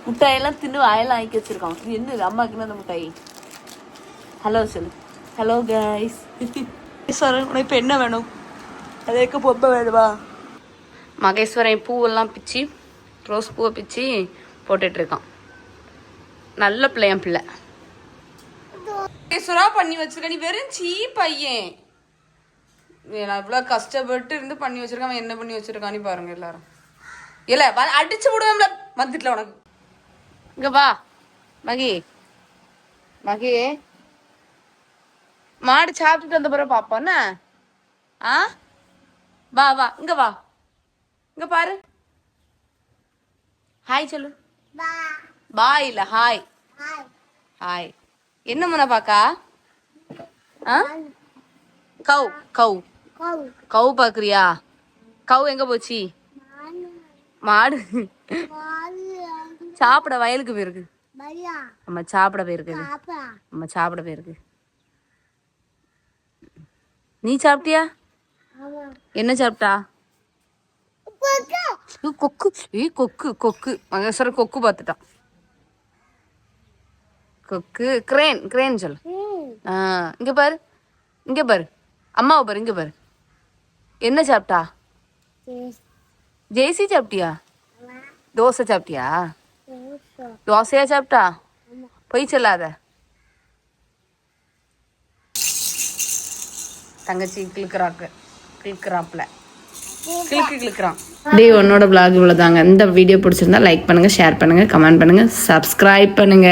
முட்டையெல்லாம் தின்னு வாயெல்லாம் ஆக்கி வச்சிருக்கான். இது என்ன அம்மாக்குன்னு அந்த முட்டாய். ஹலோ சொல்லு. Hello guys. மகேஸ்வரன் உனக்கு இப்போ என்ன வேணும்? அதுக்கு பொப்பை வேணுமா? மகேஸ்வரன் பூவெல்லாம் பிச்சு ரோஸ் பூவை பிச்சு போட்டுட்ருக்கான். நல்ல பிள்ளையன் பிள்ளை. மகேஸ்வரா பண்ணி வச்சிருக்க. நீ வெறும் சீ பையன். நான் இவ்வளோ கஷ்டப்பட்டு இருந்து பண்ணி வச்சிருக்கேன். அவன் என்ன பண்ணி வச்சிருக்கான்னு பாருங்க எல்லாரும். இல்லை அடிச்சு விடுவேன்ல வந்துட்டுல உனக்கு. இங்க வா மகி. மகி மாடு சாப்பிட்டுட்டு வந்த பிறகு பாப்பான்னு. ஆ வா வா இங்க வா. இங்க பாரு. ஹாய் சொல்லு. பாய் இல்ல ஹாய். ஹாய். என்ன முன்ன பாக்கா? ஆ கவு கவு கவு பாக்குறியா? கவு எங்க போச்சு? மாடு சாப்பிட வயலுக்கு போயிருக்கு. நம்ம சாப்பிட போயிருக்கு. நம்ம சாப்பிட போயிருக்கு. நீ சாப்பிட்டியா? என்ன சாப்பிட்டா? கொக்கு. கொக்கு கொக்கு. மகேஸ்வரன் கொக்கு பார்த்துட்டான். கொக்கு கிரேன் கிரேன் சொல்லு. இங்க பாரு. இங்க பாரு. அம்மாவை பாரு. இங்க பாரு. என்ன சாப்பிட்டா? ஜெய்சி சாப்பிட்டியா? தோசை சாப்பிட்டியா? தோசையா சாப்பிட்டா? பொய் சொல்லாத. தங்கச்சி கிளிக்கிறாப்ல கிளிக்கிறான். டே உன்னோட விளாக் இவ்வளோதாங்க. இந்த வீடியோ பிடிச்சிருந்தா லைக் பண்ணுங்க, ஷேர் பண்ணுங்க, கமெண்ட் பண்ணுங்க, சப்ஸ்கிரைப் பண்ணுங்க.